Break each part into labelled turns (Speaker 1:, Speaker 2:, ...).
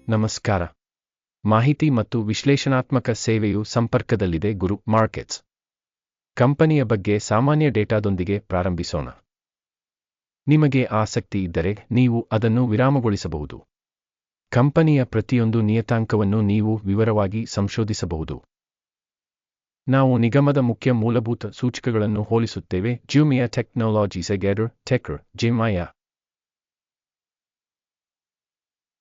Speaker 1: ನಮಸ್ಕಾರ. ಮಾಹಿತಿ ಮತ್ತು ವಿಶ್ಲೇಷಣಾತ್ಮಕ ಸೇವೆಯು ಸಂಪರ್ಕದಲ್ಲಿದೆ ಗುರು ಮಾರ್ಕೆಟ್ಸ್ ಕಂಪನಿಯ ಬಗ್ಗೆ ಸಾಮಾನ್ಯ ಡೇಟಾದೊಂದಿಗೆ ಪ್ರಾರಂಭಿಸೋಣ. ನಿಮಗೆ ಆಸಕ್ತಿ ಇದ್ದರೆ ನೀವು ಅದನ್ನು ವಿರಾಮಗೊಳಿಸಬಹುದು. ಕಂಪನಿಯ ಪ್ರತಿಯೊಂದು ನಿಯತಾಂಕವನ್ನು ನೀವು ವಿವರವಾಗಿ ಸಂಶೋಧಿಸಬಹುದು. ನಾವು ನಿಗಮದ ಮುಖ್ಯ ಮೂಲಭೂತ ಸೂಚಕಗಳನ್ನು ಹೋಲಿಸುತ್ತೇವೆ. ಜೂಮಿಯಾ ಟೆಕ್ನಾಲಜೀಸ್ ಗೆಡರ್ ಟೆಕ್ರ್ ಜಿಮಾಯಾ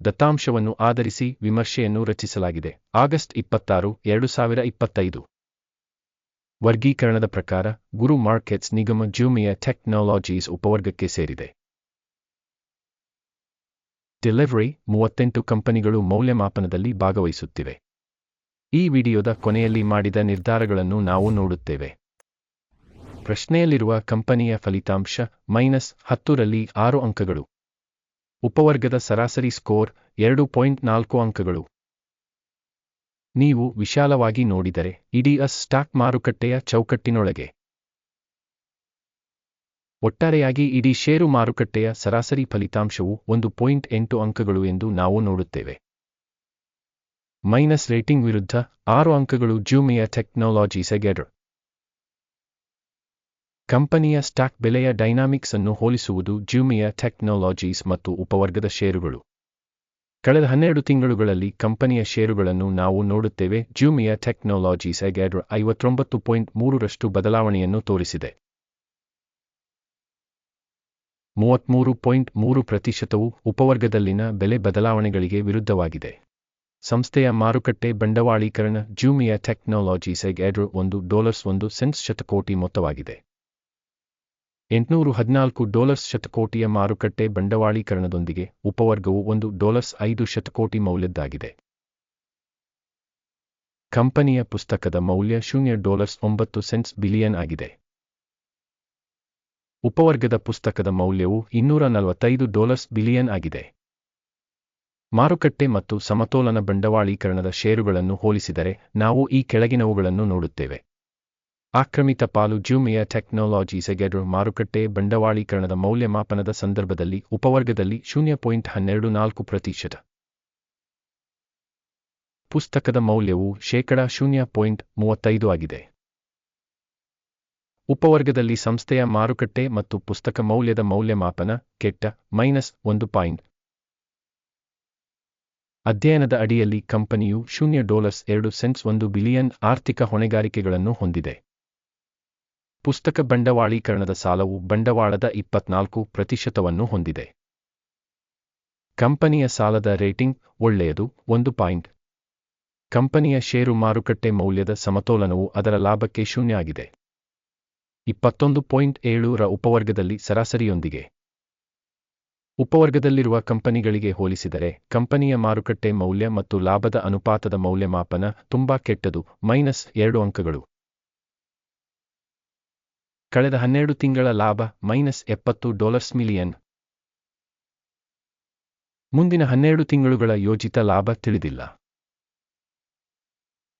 Speaker 1: ದತ್ತಾಂಶವನ್ನು ಆಧರಿಸಿ ವಿಮರ್ಶೆಯನ್ನು ರಚಿಸಲಾಗಿದೆ. ಆಗಸ್ಟ್ 26, 2025. ವರ್ಗೀಕರಣದ ಪ್ರಕಾರ ಗುರು ಮಾರ್ಕೆಟ್ಸ್ ನಿಗಮ ಜೂಮಿಯಾ ಟೆಕ್ನಾಲಜೀಸ್ ಉಪವರ್ಗಕ್ಕೆ ಸೇರಿದೆ. ಡೆಲಿವರಿ 38 ಕಂಪನಿಗಳು ಮೌಲ್ಯಮಾಪನದಲ್ಲಿ ಭಾಗವಹಿಸುತ್ತಿವೆ. ಈ ವಿಡಿಯೋದ ಕೊನೆಯಲ್ಲಿ ಮಾಡಿದ ನಿರ್ಧಾರಗಳನ್ನು ನಾವು ನೋಡುತ್ತೇವೆ. ಪ್ರಶ್ನೆಯಲ್ಲಿರುವ ಕಂಪನಿಯ ಫಲಿತಾಂಶ -10 ರಲ್ಲಿ 6 ಅಂಕಗಳು. ಉಪವರ್ಗದ ಸರಾಸರಿ ಸ್ಕೋರ್ 2.4 ಅಂಕಗಳು. ನೀವು ವಿಶಾಲವಾಗಿ ನೋಡಿದರೆ ಇಡೀ ಸ್ಟಾಕ್ ಮಾರುಕಟ್ಟೆಯ ಚೌಕಟ್ಟಿನೊಳಗೆ. ಒಟ್ಟಾರೆಯಾಗಿ ಇಡೀ ಷೇರು ಮಾರುಕಟ್ಟೆಯ ಸರಾಸರಿ ಫಲಿತಾಂಶವು 1.8 ಅಂಕಗಳು ಎಂದು ನಾವು ನೋಡುತ್ತೇವೆ. ಮೈನಸ್ ರೇಟಿಂಗ್ ವಿರುದ್ಧ 6 ಅಂಕಗಳು ಜೂಮಿಯಾ ಟೆಕ್ನಾಲಜೀಸ್ ಗೆಡರ್. ಕಂಪನಿಯ ಸ್ಟಾಕ್ ಬೆಲೆಯ ಡೈನಾಮಿಕ್ಸ್ ಅನ್ನು ಹೋಲಿಸುವುದು ಜೂಮಿಯಾ ಟೆಕ್ನಾಲಜೀಸ್ ಮತ್ತು ಉಪವರ್ಗದ ಷೇರುಗಳು. ಕಳೆದ 12 ತಿಂಗಳುಗಳಲ್ಲಿ ಕಂಪನಿಯ ಷೇರುಗಳನ್ನು ನಾವು ನೋಡುತ್ತೇವೆ. ಜೂಮಿಯಾ ಟೆಕ್ನಾಲಜೀಸ್ ಗೆಡರ್ 59.3% ಬದಲಾವಣೆಯನ್ನು ತೋರಿಸಿದೆ. 33.3% ಉಪವರ್ಗದಲ್ಲಿನ ಬೆಲೆ ಬದಲಾವಣೆಗಳಿಗೆ ವಿರುದ್ಧವಾಗಿದೆ. ಸಂಸ್ಥೆಯ ಮಾರುಕಟ್ಟೆ ಬಂಡವಾಳೀಕರಣ ಜೂಮಿಯಾ ಟೆಕ್ನಾಲಜೀಸ್ ಗೆಡರ್ $1.01 ಶತಕೋಟಿ ಮೊತ್ತವಾಗಿದೆ. $814 ಶತಕೋಟಿಯ ಮಾರುಕಟ್ಟೆ ಬಂಡವಾಳೀಕರಣದೊಂದಿಗೆ ಉಪವರ್ಗವು $1.5 ಶತಕೋಟಿ ಮೌಲ್ಯದ್ದಾಗಿದೆ. ಕಂಪನಿಯ ಪುಸ್ತಕದ ಮೌಲ್ಯ $0.9 ಬಿಲಿಯನ್ ಆಗಿದೆ. ಉಪವರ್ಗದ ಪುಸ್ತಕದ ಮೌಲ್ಯವು $245 ಬಿಲಿಯನ್ ಆಗಿದೆ. ಮಾರುಕಟ್ಟೆ ಮತ್ತು ಸಮತೋಲನ ಬಂಡವಾಳೀಕರಣದ ಷೇರುಗಳನ್ನು ಹೋಲಿಸಿದರೆ ನಾವು ಈ ಕೆಳಗಿನವುಗಳನ್ನು ನೋಡುತ್ತೇವೆ. ಆಕ್ರಮಿತ ಪಾಲು ಜೂಮಿಯಾ ಟೆಕ್ನಾಲಜೀಸ್ ಗೆಡರ್ ಮಾರುಕಟ್ಟೆ ಬಂಡವಾಳೀಕರಣದ ಮೌಲ್ಯಮಾಪನದ ಸಂದರ್ಭದಲ್ಲಿ ಉಪವರ್ಗದಲ್ಲಿ 0.124%. ಪುಸ್ತಕದ ಮೌಲ್ಯವು 0.35% ಆಗಿದೆ. ಉಪವರ್ಗದಲ್ಲಿ ಸಂಸ್ಥೆಯ ಮಾರುಕಟ್ಟೆ ಮತ್ತು ಪುಸ್ತಕ ಮೌಲ್ಯದ ಮೌಲ್ಯಮಾಪನ ಕೆಟ್ಟ -1 ಅಧ್ಯಯನದ ಅಡಿಯಲ್ಲಿ ಕಂಪನಿಯು $0.2 ಬಿಲಿಯನ್ ಆರ್ಥಿಕ ಹೊಣೆಗಾರಿಕೆಗಳನ್ನು ಹೊಂದಿದೆ. ಪುಸ್ತಕ ಬಂಡವಾಳೀಕರಣದ ಸಾಲವು ಬಂಡವಾಳದ 24% ಹೊಂದಿದೆ. ಕಂಪನಿಯ ಸಾಲದ ರೇಟಿಂಗ್ ಒಳ್ಳೆಯದು 1. ಕಂಪನಿಯ ಷೇರು ಮಾರುಕಟ್ಟೆ ಮೌಲ್ಯದ ಸಮತೋಲನವು ಅದರ ಲಾಭಕ್ಕೆ 0 ಆಗಿದೆ. 21.7 ರ ಉಪವರ್ಗದಲ್ಲಿ ಸರಾಸರಿಯೊಂದಿಗೆ. ಉಪವರ್ಗದಲ್ಲಿರುವ ಕಂಪನಿಗಳಿಗೆ ಹೋಲಿಸಿದರೆ ಕಂಪನಿಯ ಮಾರುಕಟ್ಟೆ ಮೌಲ್ಯ ಮತ್ತು ಲಾಭದ ಅನುಪಾತದ ಮೌಲ್ಯಮಾಪನ ತುಂಬಾ ಕೆಟ್ಟದು -2 ಅಂಕಗಳು. ಕಳೆದ 12 ತಿಂಗಳ ಲಾಭ -$70 ಮಿಲಿಯನ್. ಮುಂದಿನ 12 ತಿಂಗಳುಗಳ ಯೋಜಿತ ಲಾಭ ತಿಳಿದಿಲ್ಲ.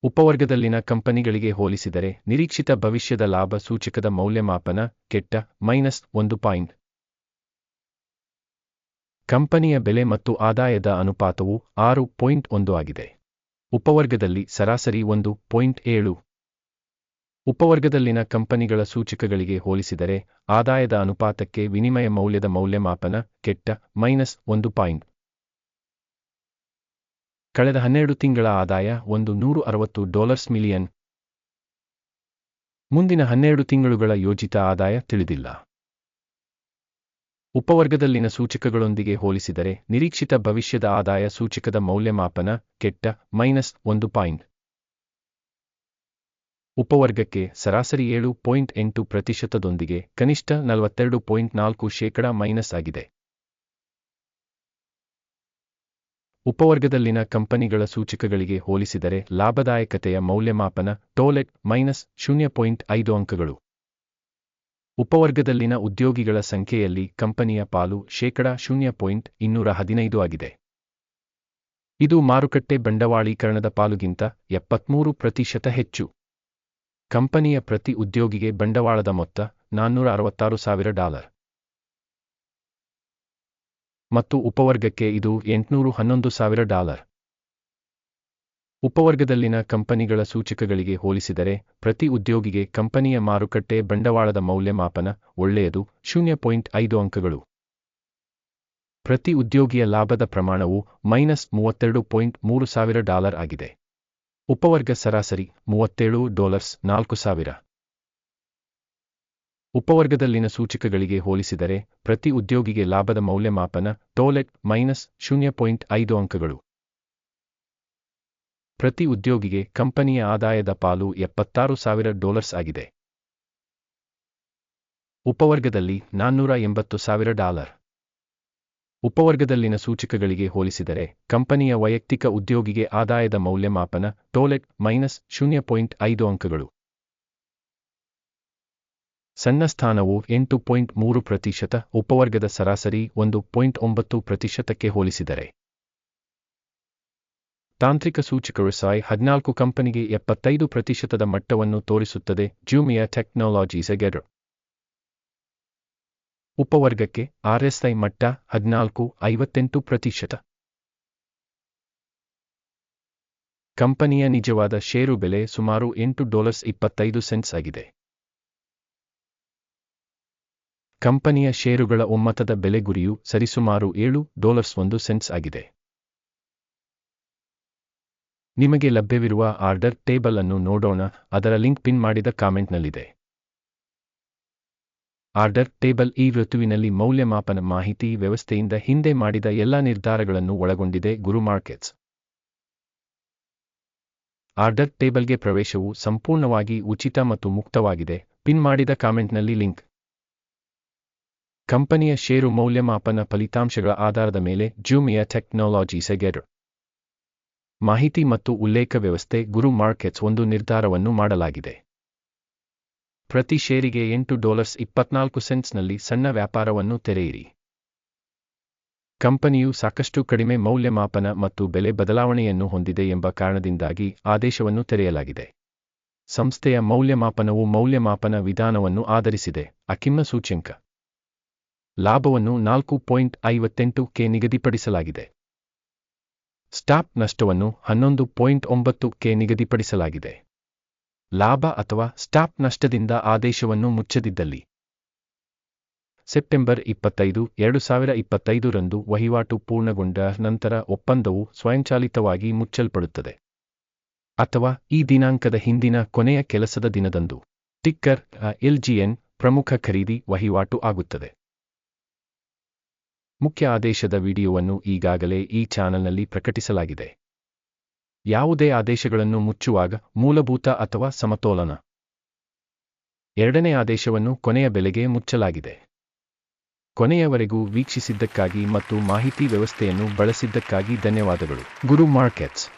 Speaker 1: ಉಪವರ್ಗದಲ್ಲಿನ ಕಂಪನಿಗಳಿಗೆ ಹೋಲಿಸಿದರೆ ನಿರೀಕ್ಷಿತ ಭವಿಷ್ಯದ ಲಾಭ ಸೂಚಕದ ಮೌಲ್ಯಮಾಪನ ಕೆಟ್ಟ -1. ಕಂಪನಿಯ ಬೆಲೆ ಮತ್ತು ಆದಾಯದ ಅನುಪಾತವು 6.1 ಆಗಿದೆ. ಉಪವರ್ಗದಲ್ಲಿ ಸರಾಸರಿ 1.7. ಉಪವರ್ಗದಲ್ಲಿನ ಕಂಪನಿಗಳ ಸೂಚಕಗಳಿಗೆ ಹೋಲಿಸಿದರೆ ಆದಾಯದ ಅನುಪಾತಕ್ಕೆ ವಿನಿಮಯ ಮೌಲ್ಯದ ಮೌಲ್ಯಮಾಪನ ಕೆಟ್ಟ -1. ಕಳೆದ 12 ತಿಂಗಳ ಆದಾಯ $160 ಮಿಲಿಯನ್. ಮುಂದಿನ 12 ತಿಂಗಳುಗಳ ಯೋಜಿತ ಆದಾಯ ತಿಳಿದಿಲ್ಲ. ಉಪವರ್ಗದಲ್ಲಿನ ಸೂಚಕಗಳೊಂದಿಗೆ ಹೋಲಿಸಿದರೆ ನಿರೀಕ್ಷಿತ ಭವಿಷ್ಯದ ಆದಾಯ ಸೂಚಕದ ಮೌಲ್ಯಮಾಪನ ಕೆಟ್ಟ -1. ಉಪವರ್ಗಕ್ಕೆ ಸರಾಸರಿ 7.8%ದೊಂದಿಗೆ ಕನಿಷ್ಠ 42.4% ಮೈನಸ್ ಆಗಿದೆ. ಉಪವರ್ಗದಲ್ಲಿನ ಕಂಪನಿಗಳ ಸೂಚಕಗಳಿಗೆ ಹೋಲಿಸಿದರೆ ಲಾಭದಾಯಕತೆಯ ಮೌಲ್ಯಮಾಪನ ಟೋಲೆಟ್ -0.5 ಅಂಕಗಳು. ಉಪವರ್ಗದಲ್ಲಿನ ಉದ್ಯೋಗಿಗಳ ಸಂಖ್ಯೆಯಲ್ಲಿ ಕಂಪನಿಯ ಪಾಲು 0.215 ಆಗಿದೆ. ಇದು ಮಾರುಕಟ್ಟೆ ಬಂಡವಾಳೀಕರಣದ ಪಾಲುಗಿಂತ 73% ಹೆಚ್ಚು. ಕಂಪನಿಯ ಪ್ರತಿ ಉದ್ಯೋಗಿಗೆ ಬಂಡವಾಳದ ಮೊತ್ತ $466,000 ಮತ್ತು ಉಪವರ್ಗಕ್ಕೆ ಇದು $811,000. ಉಪವರ್ಗದಲ್ಲಿನ ಕಂಪನಿಗಳ ಸೂಚಕಗಳಿಗೆ ಹೋಲಿಸಿದರೆ ಪ್ರತಿ ಉದ್ಯೋಗಿಗೆ ಕಂಪನಿಯ ಮಾರುಕಟ್ಟೆ ಬಂಡವಾಳದ ಮೌಲ್ಯಮಾಪನ ಒಳ್ಳೆಯದು 0.5 ಅಂಕಗಳು. ಪ್ರತಿ ಉದ್ಯೋಗಿಯ ಲಾಭದ ಪ್ರಮಾಣವು $32.3,000 ಆಗಿದೆ. ಉಪವರ್ಗ ಸರಾಸರಿ $37,000 ಉಪವರ್ಗದಲ್ಲಿನ ಸೂಚಕಗಳಿಗೆ ಹೋಲಿಸಿದರೆ ಪ್ರತಿ ಉದ್ಯೋಗಿಗೆ ಲಾಭದ ಮೌಲ್ಯಮಾಪನ ಟೋಲೆಟ್ -0.5 ಅಂಕಗಳು. ಪ್ರತಿ ಉದ್ಯೋಗಿಗೆ ಕಂಪನಿಯ ಆದಾಯದ ಪಾಲು $76,000 ಆಗಿದೆ. ಉಪವರ್ಗದಲ್ಲಿ $480,000. ಉಪವರ್ಗದಲ್ಲಿನ ಸೂಚಕಗಳಿಗೆ ಹೋಲಿಸಿದರೆ ಕಂಪನಿಯ ವೈಯಕ್ತಿಕ ಉದ್ಯೋಗಿಗೆ ಆದಾಯದ ಮೌಲ್ಯಮಾಪನ ಟೋಲೆಟ್ -0.5 ಅಂಕಗಳು. ಸಣ್ಣ ಸ್ಥಾನವು 8.3%, ಉಪವರ್ಗದ ಸರಾಸರಿ 1.9%ಕ್ಕೆ ಹೋಲಿಸಿದರೆ. ತಾಂತ್ರಿಕ ಸೂಚಕವು SAI 14 ಕಂಪನಿಗೆ 75%ದ ಮಟ್ಟವನ್ನು ತೋರಿಸುತ್ತದೆ. ಜೂಮಿಯಾ ಟೆಕ್ನಾಲಜೀಸ್ ಗೆಡರ್ ಉಪವರ್ಗಕ್ಕೆ RSI ಮಟ್ಟ 14.58%. ಕಂಪನಿಯ ನಿಜವಾದ ಷೇರು ಬೆಲೆ ಸುಮಾರು $8.25 ಆಗಿದೆ. ಕಂಪನಿಯ ಷೇರುಗಳ ಒಮ್ಮತದ ಬೆಲೆ ಗುರಿಯು ಸರಿಸುಮಾರು $7.01 ಆಗಿದೆ. ನಿಮಗೆ ಲಭ್ಯವಿರುವ ಆರ್ಡರ್ ಟೇಬಲ್ ಅನ್ನು ನೋಡೋಣ, ಅದರ ಲಿಂಕ್ ಪಿನ್ ಮಾಡಿದ ಕಾಮೆಂಟ್ನಲ್ಲಿದೆ. ಆರ್ಡರ್ ಟೇಬಲ್ ಈ ಋತುವಿನಲ್ಲಿ ಮೌಲ್ಯಮಾಪನ ಮಾಹಿತಿ ವ್ಯವಸ್ಥೆಯಿಂದ ಹಿಂದೆ ಮಾಡಿದ ಎಲ್ಲಾ ನಿರ್ಧಾರಗಳನ್ನು ಒಳಗೊಂಡಿದೆ. ಗುರು ಮಾರ್ಕೆಟ್ಸ್ ಆರ್ಡರ್ ಟೇಬಲ್ಗೆ ಪ್ರವೇಶವು ಸಂಪೂರ್ಣವಾಗಿ ಉಚಿತ ಮತ್ತು ಮುಕ್ತವಾಗಿದೆ. ಪಿನ್ ಮಾಡಿದ ಕಾಮೆಂಟ್ನಲ್ಲಿ ಲಿಂಕ್. ಕಂಪನಿಯ ಷೇರು ಮೌಲ್ಯಮಾಪನ ಫಲಿತಾಂಶಗಳ ಆಧಾರದ ಮೇಲೆ ಜೂಮಿಯಾ ಟೆಕ್ನಾಲಜೀಸ್ ಗೆಡರ್ ಮಾಹಿತಿ ಮತ್ತು ಉಲ್ಲೇಖ ವ್ಯವಸ್ಥೆ ಗುರು ಮಾರ್ಕೆಟ್ಸ್ ಒಂದು ನಿರ್ಧಾರವನ್ನು ಮಾಡಲಾಗಿದೆ. ಪ್ರತಿ ಷೇರಿಗೆ $8.24ನಲ್ಲಿ ಸಣ್ಣ ವ್ಯಾಪಾರವನ್ನು ತೆರೆಯಿರಿ. ಕಂಪನಿಯು ಸಾಕಷ್ಟು ಕಡಿಮೆ ಮೌಲ್ಯಮಾಪನ ಮತ್ತು ಬೆಲೆ ಬದಲಾವಣೆಯನ್ನು ಹೊಂದಿದೆ ಎಂಬ ಕಾರಣದಿಂದಾಗಿ ಆದೇಶವನ್ನು ತೆರೆಯಲಾಗಿದೆ. ಸಂಸ್ಥೆಯ ಮೌಲ್ಯಮಾಪನವು ಮೌಲ್ಯಮಾಪನ ವಿಧಾನವನ್ನು ಆಧರಿಸಿದೆ. ಅಕಿಮ್ನ ಸೂಚ್ಯಂಕ ಲಾಭವನ್ನು 4.58ಕ್ಕೆ ನಿಗದಿಪಡಿಸಲಾಗಿದೆ. ಸ್ಟಾಪ್ ನಷ್ಟವನ್ನು 11.9ಕ್ಕೆ ನಿಗದಿಪಡಿಸಲಾಗಿದೆ. ಲಾಭ ಅಥವಾ ಸ್ಟಾಪ್ ನಷ್ಟದಿಂದ ಆದೇಶವನ್ನು ಮುಚ್ಚದಿದ್ದಲ್ಲಿ ಸೆಪ್ಟೆಂಬರ್ 25, 2025 ರಂದು ವಹಿವಾಟು ಪೂರ್ಣಗೊಂಡ ನಂತರ ಒಪ್ಪಂದವು ಸ್ವಯಂಚಾಲಿತವಾಗಿ ಮುಚ್ಚಲ್ಪಡುತ್ತದೆ ಅಥವಾ ಈ ದಿನಾಂಕದ ಹಿಂದಿನ ಕೊನೆಯ ಕೆಲಸದ ದಿನದಂದು ಟಿಕ್ಕರ್ LGN ಪ್ರಮುಖ ಖರೀದಿ ವಹಿವಾಟು ಆಗುತ್ತದೆ. ಮುಖ್ಯ ಆದೇಶದ ವಿಡಿಯೋವನ್ನು ಈಗಾಗಲೇ ಈ ಚಾನೆಲ್ನಲ್ಲಿ ಪ್ರಕಟಿಸಲಾಗಿದೆ. ಯಾವುದೇ ಆದೇಶಗಳನ್ನು ಮುಚ್ಚುವಾಗ ಮೂಲಭೂತ ಅಥವಾ ಸಮತೋಲನ ಎರಡನೇ ಆದೇಶವನ್ನು ಕೊನೆಯ ಬೆಲೆಗೆ ಮುಚ್ಚಲಾಗಿದೆ. ಕೊನೆಯವರೆಗೂ ವೀಕ್ಷಿಸಿದ್ದಕ್ಕಾಗಿ ಮತ್ತು ಮಾಹಿತಿ ವ್ಯವಸ್ಥೆಯನ್ನು ಬಳಸಿದ್ದಕ್ಕಾಗಿ ಧನ್ಯವಾದಗಳು. ಗುರು ಮಾರ್ಕೆಟ್ಸ್